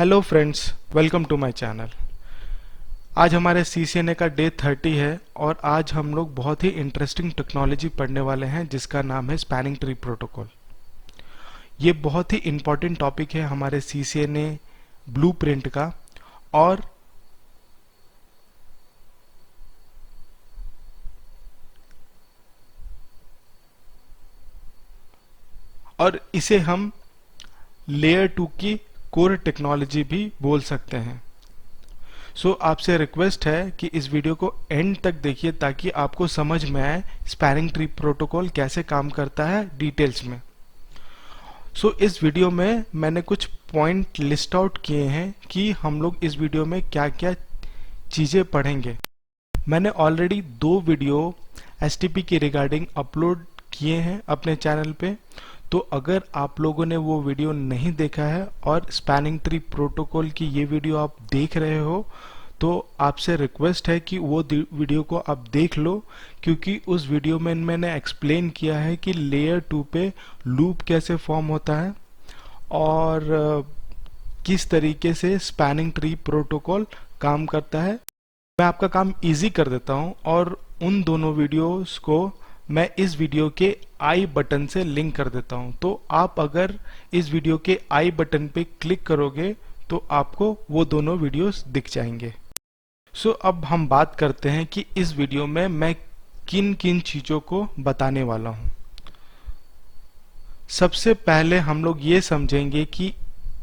Hello friends, welcome to my channel. आज हमारे CCNA का डे 30 है और आज हम लोग बहुत ही इंटरेस्टिंग टेक्नोलॉजी पढ़ने वाले हैं जिसका नाम है स्पैनिंग ट्री प्रोटोकॉल। ये बहुत ही इम्पॉर्टेंट टॉपिक है हमारे CCNA ब्लूप्रिंट का और इसे हम लेयर 2 की कोर टेक्नोलॉजी भी बोल सकते हैं। आपसे रिक्वेस्ट है कि इस वीडियो को एंड तक देखिए ताकि आपको समझ में आए स्पैनिंग ट्री प्रोटोकॉल कैसे काम करता है डिटेल्स में। इस वीडियो में मैंने कुछ पॉइंट लिस्ट आउट किए हैं कि हम लोग इस वीडियो में क्या क्या चीजें पढ़ेंगे। मैंने ऑलरेडी 2 वीडियो STP के रिगार्डिंग अपलोड किए हैं अपने चैनल पे, तो अगर आप लोगों ने वो वीडियो नहीं देखा है और स्पैनिंग ट्री प्रोटोकॉल की ये वीडियो आप देख रहे हो तो आपसे रिक्वेस्ट है कि वो वीडियो को आप देख लो, क्योंकि उस वीडियो में मैंने एक्सप्लेन किया है कि लेयर 2 पे लूप कैसे फॉर्म होता है और किस तरीके से स्पैनिंग ट्री प्रोटोकॉल काम करता है। मैं आपका काम इजी कर देता हूं और उन दोनों वीडियोस को मैं इस वीडियो के आई बटन से लिंक कर देता हूं, तो आप अगर इस वीडियो के आई बटन पे क्लिक करोगे तो आपको वो दोनों वीडियोस दिख जाएंगे। अब हम बात करते हैं कि इस वीडियो में मैं किन किन चीजों को बताने वाला हूं। सबसे पहले हम लोग ये समझेंगे कि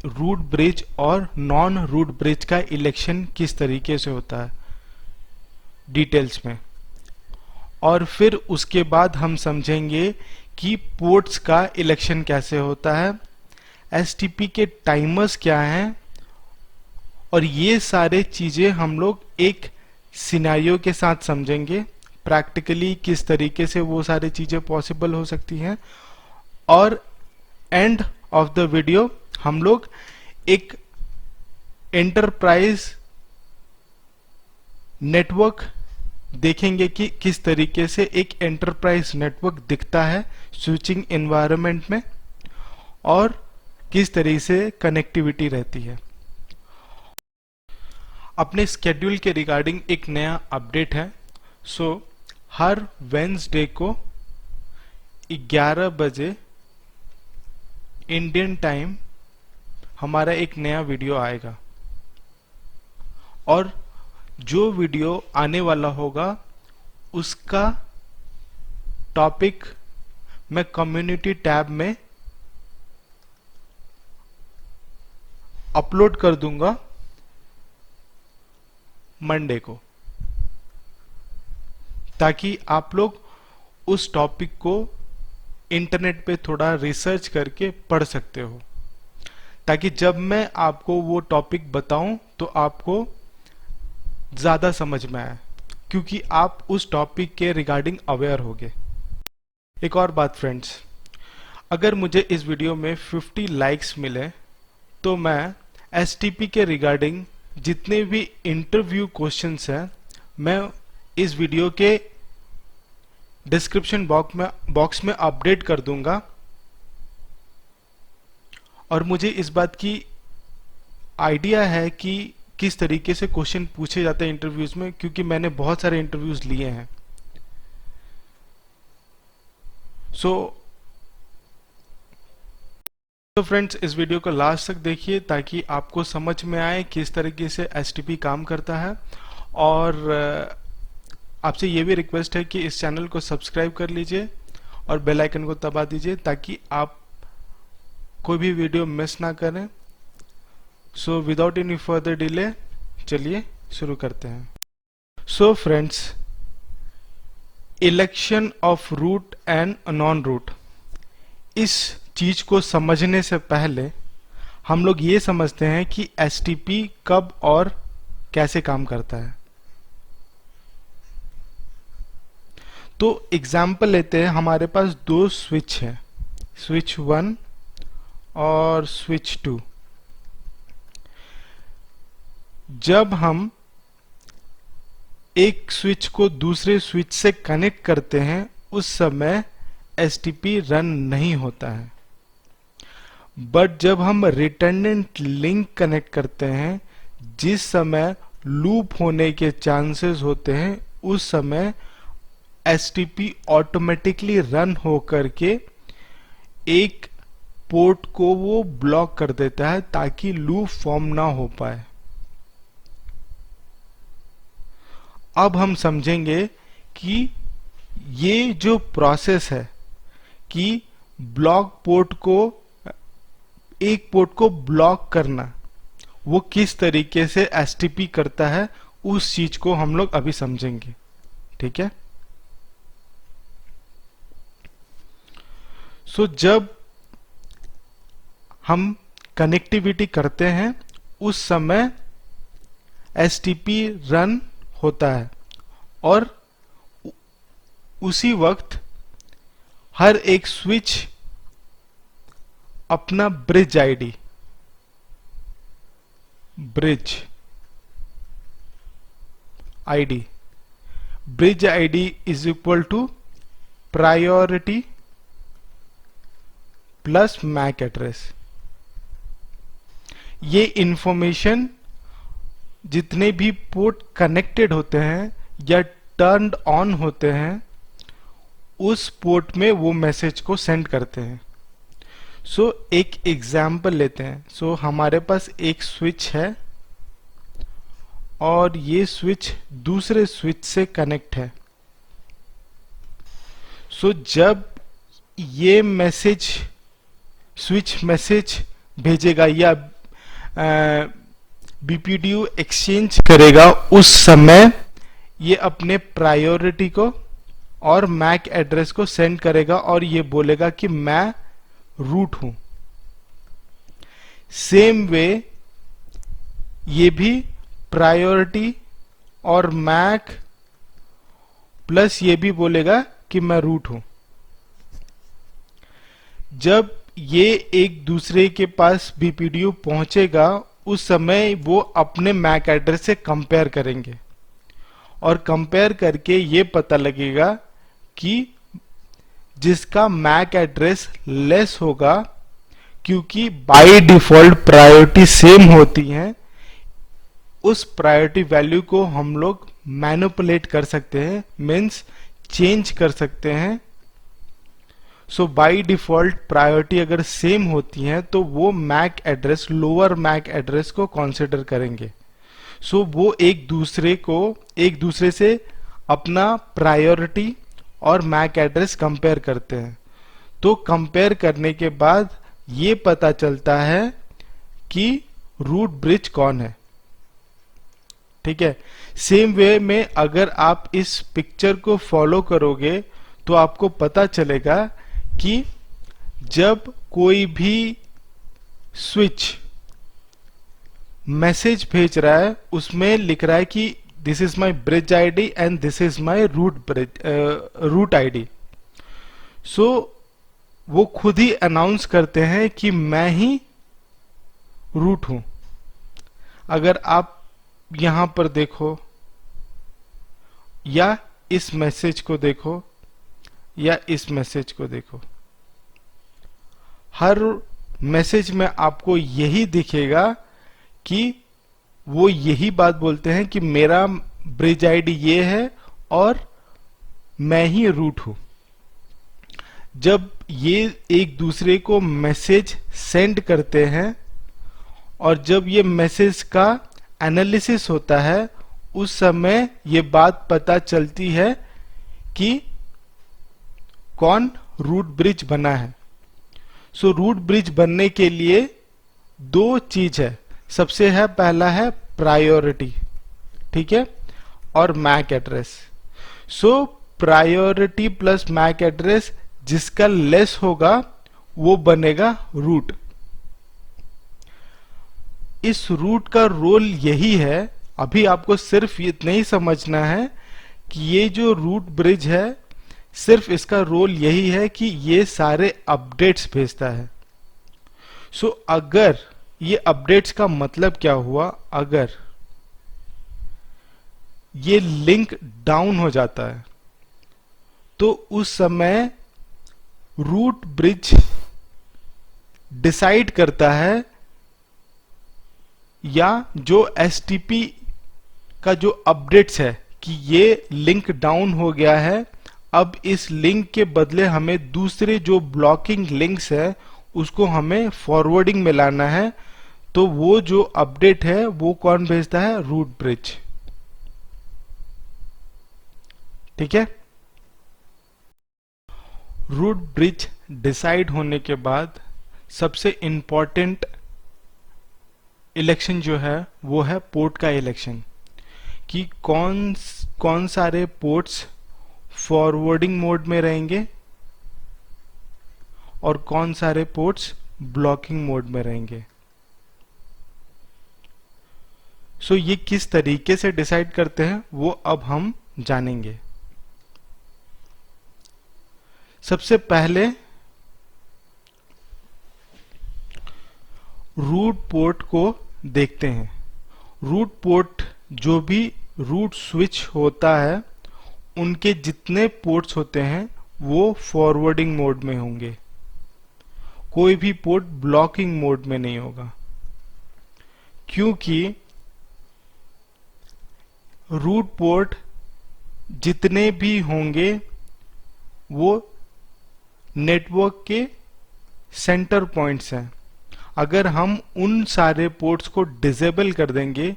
रूट ब्रिज और नॉन रूट ब्रिज का इलेक्शन किस तरीके से होता है डिटेल्स में, और फिर उसके बाद हम समझेंगे कि पोर्ट्स का इलेक्शन कैसे होता है, STP के टाइमर्स क्या हैं, और ये सारे चीजें हम लोग एक सिनेरियो के साथ समझेंगे प्रैक्टिकली किस तरीके से वो सारी चीजें पॉसिबल हो सकती हैं। और एंड ऑफ द वीडियो हम लोग एक एंटरप्राइज नेटवर्क देखेंगे कि किस तरीके से एक एंटरप्राइज नेटवर्क दिखता है स्विचिंग एनवायरनमेंट में और किस तरीके से कनेक्टिविटी रहती है। अपने स्केड्यूल के रिगार्डिंग एक नया अपडेट है। हर वेंसडे को 11 बजे इंडियन टाइम हमारा एक नया वीडियो आएगा और जो वीडियो आने वाला होगा उसका टॉपिक मैं कम्युनिटी टैब में अपलोड कर दूंगा मंडे को, ताकि आप लोग उस टॉपिक को इंटरनेट पे थोड़ा रिसर्च करके पढ़ सकते हो, ताकि जब मैं आपको वो टॉपिक बताऊं तो आपको ज्यादा समझ में आए, क्योंकि आप उस टॉपिक के रिगार्डिंग अवेयर होगे। एक और बात फ्रेंड्स, अगर मुझे इस वीडियो में 50 लाइक्स मिले तो मैं STP के रिगार्डिंग जितने भी इंटरव्यू क्वेश्चंस हैं मैं इस वीडियो के डिस्क्रिप्शन बॉक्स में अपडेट कर दूंगा। और मुझे इस बात की आइडिया है कि किस तरीके से क्वेश्चन पूछे जाते हैं इंटरव्यूज में, क्योंकि मैंने बहुत सारे इंटरव्यूज लिए हैं। तो फ्रेंड्स, इस वीडियो को लास्ट तक देखिए ताकि आपको समझ में आए किस तरीके से STP काम करता है। और आपसे ये भी रिक्वेस्ट है कि इस चैनल को सब्सक्राइब कर लीजिए और बेल आइकन को दबा दीजिए ताकि आप कोई भी वीडियो मिस ना करें। विदाउट एनी फर्दर डिले चलिए शुरू करते हैं। Friends, election of root and non root, इस चीज को समझने से पहले हम लोग ये समझते हैं कि STP कब और कैसे काम करता है। तो एग्जाम्पल लेते हैं, हमारे पास 2 स्विच है, स्विच 1 और स्विच 2। जब हम एक स्विच को दूसरे स्विच से कनेक्ट करते हैं उस समय STP रन नहीं होता है। बट जब हम रिटर्नेंट लिंक कनेक्ट करते हैं, जिस समय लूप होने के चांसेस होते हैं, उस समय एसटीपी ऑटोमेटिकली रन हो करके एक पोर्ट को वो ब्लॉक कर देता है ताकि लूप फॉर्म ना हो पाए। अब हम समझेंगे कि ये जो प्रोसेस है कि ब्लॉक पोर्ट को, एक पोर्ट को ब्लॉक करना, वो किस तरीके से एसटीपी करता है, उस चीज को हम लोग अभी समझेंगे। ठीक है। सो जब हम कनेक्टिविटी करते हैं उस समय एसटीपी रन होता है और उसी वक्त हर एक स्विच अपना bridge ID is equal to priority plus MAC address. ये इंफॉर्मेशन जितने भी पोर्ट कनेक्टेड होते हैं या टर्न्ड ऑन होते हैं, उस पोर्ट में वो मैसेज को सेंड करते हैं। सो एक एग्जाम्पल लेते हैं। सो हमारे पास एक स्विच है और ये स्विच दूसरे स्विच से कनेक्ट है। सो जब ये मैसेज, स्विच मैसेज भेजेगा या बीपीडीयू एक्सचेंज करेगा, उस समय ये अपने प्रायोरिटी को और मैक एड्रेस को सेंड करेगा और ये बोलेगा कि मैं रूट हूं। सेम वे ये भी प्रायोरिटी और मैक प्लस ये भी बोलेगा कि मैं रूट हूं। जब ये एक दूसरे के पास बीपीडीयू पहुंचेगा, उस समय वो अपने मैक एड्रेस से कंपेयर करेंगे और कंपेयर करके ये पता लगेगा कि जिसका मैक एड्रेस लेस होगा, क्योंकि बाय डिफॉल्ट प्रायोरिटी सेम होती हैं, उस प्रायोरिटी वैल्यू को हम लोग मैनिपुलेट कर सकते हैं, मीन्स चेंज कर सकते हैं। सो बाय डिफॉल्ट प्रायोरिटी अगर सेम होती है तो वो MAC address, lower MAC address को कंसीडर करेंगे। सो वो एक दूसरे से अपना प्रायोरिटी और मैक एड्रेस कंपेयर करते हैं। तो कंपेयर करने के बाद ये पता चलता है कि रूट ब्रिज कौन है। ठीक है। सेम वे में अगर आप इस पिक्चर को फॉलो करोगे तो आपको पता चलेगा कि जब कोई भी स्विच मैसेज भेज रहा है, उसमें लिख रहा है कि this is my bridge ID and this is my root ID. So वो खुद ही अनाउंस करते हैं कि मैं ही रूट हूं। अगर आप यहां पर देखो या इस मैसेज को देखो या इस मैसेज को देखो, हर मैसेज में आपको यही दिखेगा कि वो यही बात बोलते हैं कि मेरा ब्रिज आईडी ये है और मैं ही रूट हूं। जब ये एक दूसरे को मैसेज सेंड करते हैं और जब ये मैसेज का एनालिसिस होता है, उस समय ये बात पता चलती है कि कौन रूट ब्रिज बना है। सो रूट ब्रिज बनने के लिए दो चीज है। सबसे है, पहला है प्रायोरिटी, ठीक है, और मैक एड्रेस। सो प्रायोरिटी प्लस मैक एड्रेस जिसका लेस होगा वो बनेगा रूट। इस रूट का रोल यही है, अभी आपको सिर्फ इतना ही समझना है कि ये जो रूट ब्रिज है, सिर्फ इसका रोल यही है कि ये सारे अपडेट्स भेजता है। सो अगर ये अपडेट्स का मतलब क्या हुआ, अगर ये लिंक डाउन हो जाता है तो उस समय रूट ब्रिज डिसाइड करता है, या जो एसटीपी का जो अपडेट्स है कि ये लिंक डाउन हो गया है, अब इस लिंक के बदले हमें दूसरे जो ब्लॉकिंग लिंक्स है उसको हमें फॉरवर्डिंग में लाना है, तो वो जो अपडेट है वो कौन भेजता है? Root bridge. ठीक है। रूट ब्रिज डिसाइड होने के बाद सबसे इंपॉर्टेंट इलेक्शन जो है वो है पोर्ट का इलेक्शन, कि कौन सारे पोर्ट्स फॉरवर्डिंग मोड में रहेंगे और कौन सारे पोर्ट्स ब्लॉकिंग मोड में रहेंगे। सो ये किस तरीके से डिसाइड करते हैं वो अब हम जानेंगे। सबसे पहले रूट पोर्ट को देखते हैं। रूट पोर्ट जो भी रूट स्विच होता है उनके जितने पोर्ट्स होते हैं वो फॉरवर्डिंग मोड में होंगे, कोई भी पोर्ट ब्लॉकिंग मोड में नहीं होगा, क्योंकि रूट पोर्ट जितने भी होंगे वो नेटवर्क के सेंटर पॉइंट्स हैं। अगर हम उन सारे पोर्ट्स को डिसेबल कर देंगे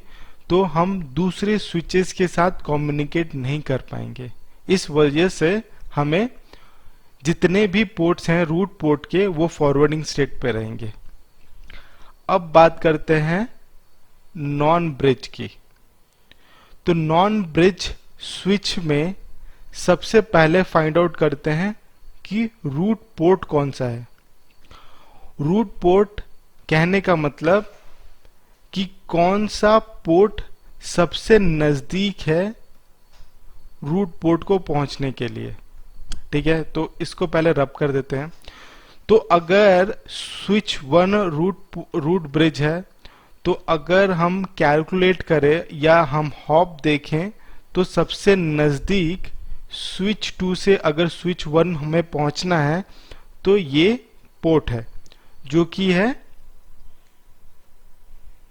तो हम दूसरे स्विचेस के साथ कम्युनिकेट नहीं कर पाएंगे। इस वजह से हमें जितने भी पोर्ट्स हैं रूट पोर्ट के वो फॉरवर्डिंग स्टेट पे रहेंगे। अब बात करते हैं नॉन ब्रिज की। तो नॉन ब्रिज स्विच में सबसे पहले फाइंड आउट करते हैं कि रूट पोर्ट कौन सा है। रूट पोर्ट कहने का मतलब कि कौन सा पोर्ट सबसे नजदीक है रूट पोर्ट को पहुंचने के लिए। ठीक है, तो इसको पहले रब कर देते हैं। तो अगर स्विच 1 रूट ब्रिज है, तो अगर हम कैलकुलेट करें या हम हॉप देखें तो सबसे नजदीक स्विच 2 से अगर स्विच 1 हमें पहुंचना है तो ये पोर्ट है जो कि है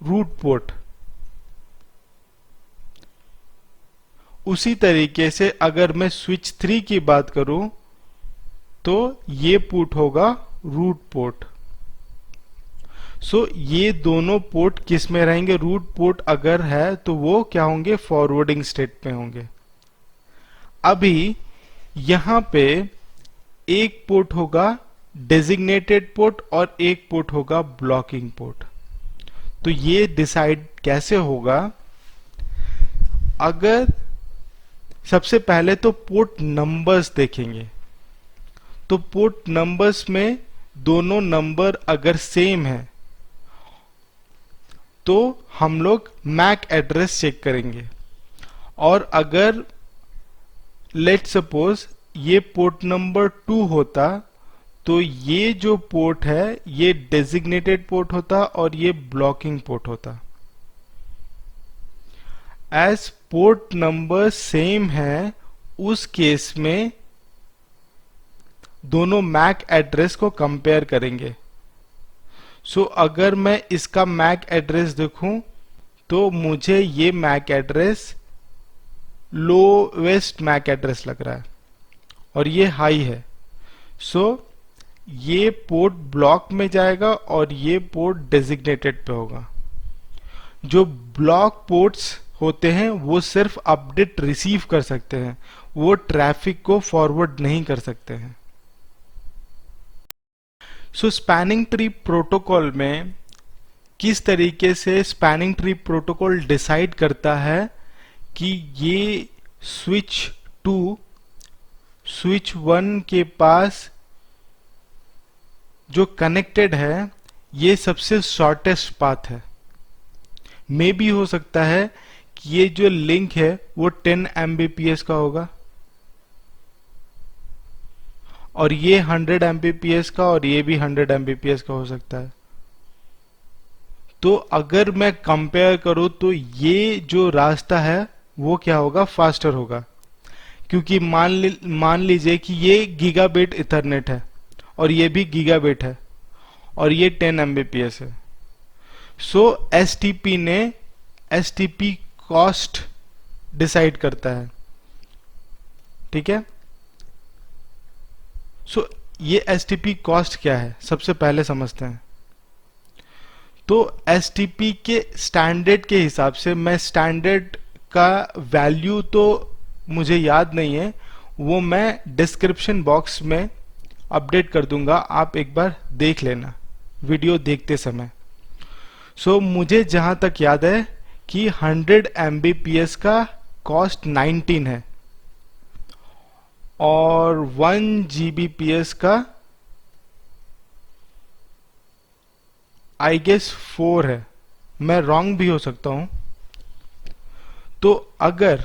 रूट पोर्ट। उसी तरीके से अगर मैं स्विच 3 की बात करूं तो ये पोर्ट होगा रूट पोर्ट। सो ये दोनों पोर्ट किस में रहेंगे? रूट पोर्ट अगर है तो वो क्या होंगे? फॉरवर्डिंग स्टेट में होंगे। अभी यहां पे एक पोर्ट होगा डेजिग्नेटेड पोर्ट और एक पोर्ट होगा ब्लॉकिंग पोर्ट। तो ये डिसाइड कैसे होगा? अगर सबसे पहले तो पोर्ट नंबर्स देखेंगे, तो पोर्ट नंबर्स में दोनों नंबर अगर सेम है तो हम लोग मैक एड्रेस चेक करेंगे, और अगर लेट सपोज ये पोर्ट नंबर 2 होता तो ये जो पोर्ट है ये डेजिग्नेटेड पोर्ट होता और ये ब्लॉकिंग पोर्ट होता। एज पोर्ट नंबर सेम है उस केस में दोनों मैक एड्रेस को कंपेयर करेंगे। सो अगर मैं इसका मैक एड्रेस देखूं तो मुझे ये MAC address lowest MAC address लग रहा है और ये हाई है। सो ये पोर्ट ब्लॉक में जाएगा और ये पोर्ट डेजिग्नेटेड पे होगा। जो ब्लॉक पोर्ट्स होते हैं वो सिर्फ अपडेट रिसीव कर सकते हैं, वो ट्रैफिक को फॉरवर्ड नहीं कर सकते हैं। सो स्पैनिंग ट्री प्रोटोकॉल में किस तरीके से स्पैनिंग ट्री प्रोटोकॉल डिसाइड करता है कि ये स्विच 2 स्विच 1 के पास जो कनेक्टेड है ये सबसे शॉर्टेस्ट पाथ है। मे भी हो सकता है कि ये जो लिंक है वो 10 Mbps का होगा और ये 100 Mbps का और ये भी 100 Mbps का हो सकता है। तो अगर मैं कंपेयर करूं तो ये जो रास्ता है वो क्या होगा? फास्टर होगा, क्योंकि मान लीजिए कि ये गीगाबिट इथरनेट है और ये भी गीगाबिट है और ये 10 Mbps है। सो एसटीपी ने एसटीपी कॉस्ट डिसाइड करता है, ठीक है। सो ये एसटीपी कॉस्ट क्या है सबसे पहले समझते हैं। तो एसटीपी के स्टैंडर्ड के हिसाब से, मैं स्टैंडर्ड का वैल्यू तो मुझे याद नहीं है, वो मैं डिस्क्रिप्शन बॉक्स में अपडेट कर दूंगा, आप एक बार देख लेना वीडियो देखते समय। सो मुझे जहां तक याद है कि 100 Mbps का कॉस्ट 19 है और 1 Gbps का आई गेस 4 है, मैं रॉन्ग भी हो सकता हूं। तो अगर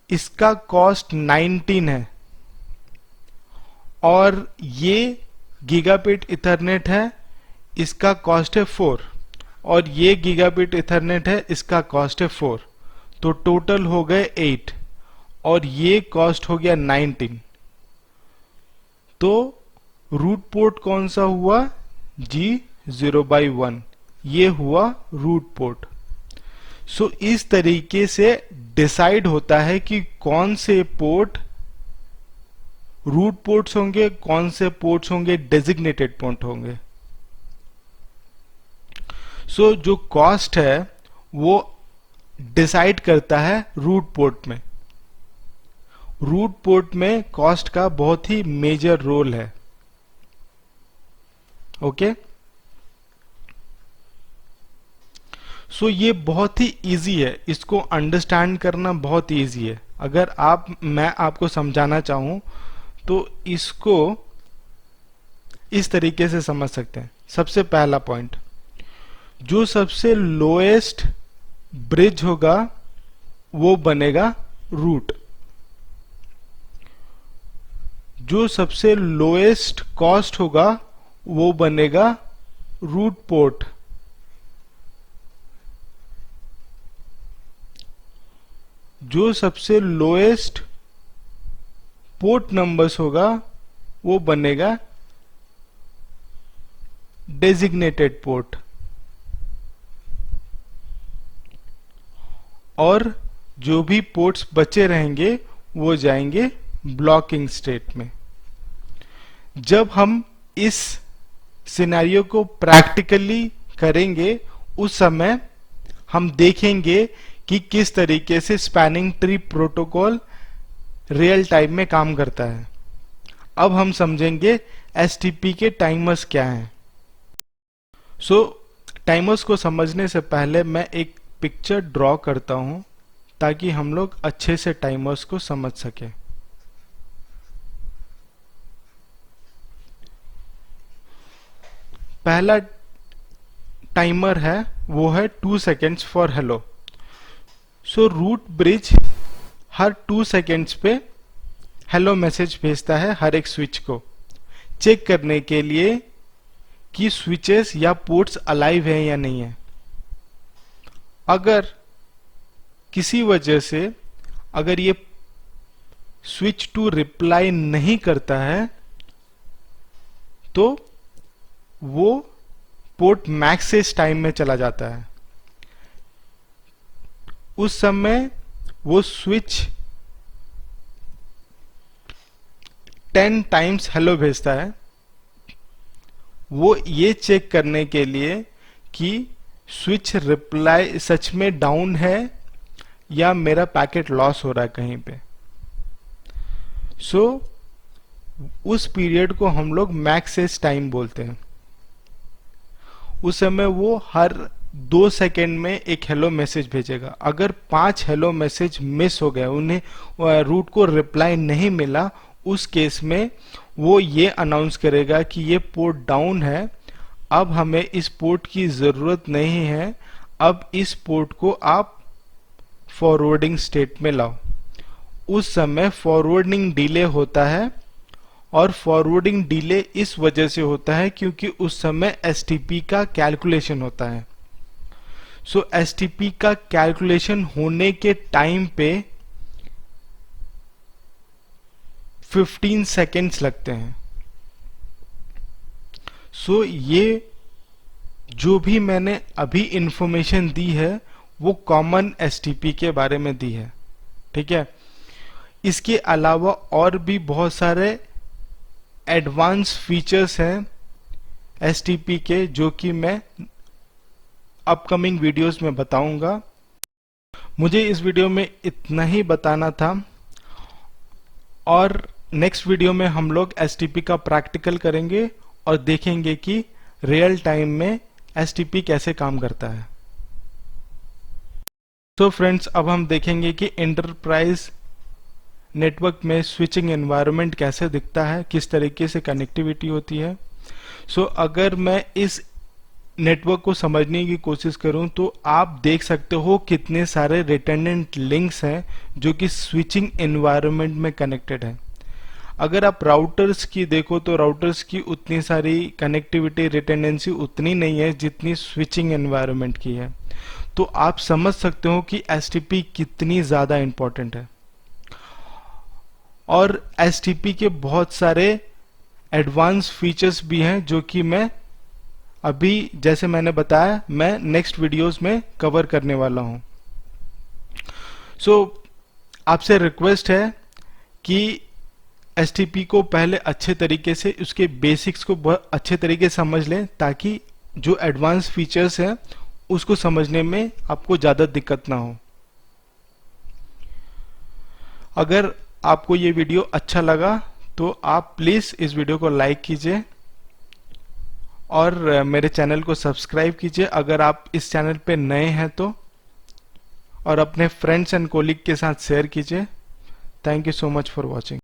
इसका कॉस्ट 19 है और ये गीगाबिट इथरनेट है, इसका कॉस्ट है 4, और ये गीगाबिट इथरनेट है, इसका कॉस्ट है 4, तो टोटल हो गए 8 और ये कॉस्ट हो गया 19। तो रूट पोर्ट कौन सा हुआ? G0/1, ये हुआ रूट पोर्ट। सो इस तरीके से डिसाइड होता है कि कौन से पोर्ट रूट पोर्ट्स होंगे, कौन से पोर्ट्स होंगे डेजिग्नेटेड पोर्ट होंगे। सो जो कॉस्ट है वो डिसाइड करता है रूट पोर्ट में। रूट पोर्ट में कॉस्ट का बहुत ही मेजर रोल है। ओके, सो ये बहुत ही इजी है, इसको अंडरस्टैंड करना बहुत इजी है। अगर मैं आपको समझाना चाहूं तो इसको इस तरीके से समझ सकते हैं। सबसे पहला पॉइंट, जो सबसे लोएस्ट ब्रिज होगा वो बनेगा रूट, जो सबसे लोएस्ट कॉस्ट होगा वो बनेगा रूट पोर्ट, जो सबसे लोएस्ट पोर्ट नंबर्स होगा वो बनेगा डेजिग्नेटेड पोर्ट, और जो भी पोर्ट्स बचे रहेंगे वो जाएंगे ब्लॉकिंग स्टेट में। जब हम इस सिनेरियो को प्रैक्टिकली करेंगे उस समय हम देखेंगे कि किस तरीके से spanning tree protocol real time में काम करता है। अब हम समझेंगे एसटीपी के टाइमर्स क्या हैं। सो टाइमर्स को समझने से पहले मैं एक पिक्चर ड्रॉ करता हूं ताकि हम लोग अच्छे से टाइमर्स को समझ सकें। पहला टाइमर है वो है 2 seconds for hello. So root bridge हर 2 सेकेंड्स पे हेलो मैसेज भेजता है हर एक स्विच को, चेक करने के लिए कि स्विचेस या पोर्ट्स अलाइव हैं या नहीं है। अगर किसी वजह से अगर ये स्विच टू रिप्लाई नहीं करता है तो वो पोर्ट मैक्सेस टाइम में चला जाता है। उस समय वो स्विच 10 टाइम्स हेलो भेजता है, वो ये चेक करने के लिए कि स्विच रिप्लाई सच में डाउन है या मेरा पैकेट लॉस हो रहा है कहीं पे। सो उस पीरियड को हम लोग मैक्सेस टाइम बोलते हैं। उस समय वो हर 2 सेकेंड में एक हेलो मैसेज भेजेगा। अगर 5 हेलो मैसेज मिस हो गए, उन्हें रूट को रिप्लाई नहीं मिला, उस केस में वो ये अनाउंस करेगा कि ये पोर्ट डाउन है, अब हमें इस पोर्ट की जरूरत नहीं है, अब इस पोर्ट को आप फॉरवर्डिंग स्टेट में लाओ। उस समय फॉरवर्डिंग डिले होता है, और फॉरवर्डिंग डिले इस वजह से होता है क्योंकि उस समय एसटीपी का कैलकुलेशन होता है। सो एसटीपी का कैलकुलेशन होने के टाइम पे 15 सेकेंड्स लगते हैं। सो ये जो भी मैंने अभी इंफॉर्मेशन दी है वो कॉमन एसटीपी के बारे में दी है, ठीक है। इसके अलावा और भी बहुत सारे एडवांस फीचर्स हैं एसटीपी के जो कि मैं अपकमिंग वीडियोस में बताऊंगा। मुझे इस वीडियो में इतना ही बताना था और नेक्स्ट वीडियो में हम लोग एसटीपी का प्रैक्टिकल करेंगे और देखेंगे कि रियल टाइम में एसटीपी कैसे काम करता है। तो फ्रेंड्स, अब हम देखेंगे कि एंटरप्राइज नेटवर्क में स्विचिंग एनवायरनमेंट कैसे दिखता है, किस तरीके से कनेक्टिविटी होती है। अगर मैं इस नेटवर्क को समझने की कोशिश करूं तो आप देख सकते हो कितने सारे रिटर्नेंट लिंक्स हैं जो कि स्विचिंग एनवायरनमेंट में कनेक्टेड है। अगर आप राउटर्स की देखो तो राउटर्स की उतनी सारी कनेक्टिविटी रिटेंडेंसी उतनी नहीं है जितनी स्विचिंग एनवायरनमेंट की है। तो आप समझ सकते हो कि एसटीपी कितनी ज्यादा इंपॉर्टेंट है। और एसटीपी के बहुत सारे एडवांस फीचर्स भी हैं जो कि मैं अभी, जैसे मैंने बताया, मैं नेक्स्ट वीडियोस में कवर करने वाला हूं। आपसे रिक्वेस्ट है कि एसटीपी को पहले अच्छे तरीके से, उसके बेसिक्स को बहुत अच्छे तरीके से समझ लें ताकि जो एडवांस फीचर्स हैं उसको समझने में आपको ज्यादा दिक्कत ना हो। अगर आपको ये वीडियो अच्छा लगा तो आप प्लीज इस वीडियो को लाइक कीजिए और मेरे चैनल को सब्सक्राइब कीजिए अगर आप इस चैनल पे नए हैं तो, और अपने फ्रेंड्स एंड कोलीग के साथ शेयर कीजिए। Thank you so much for watching.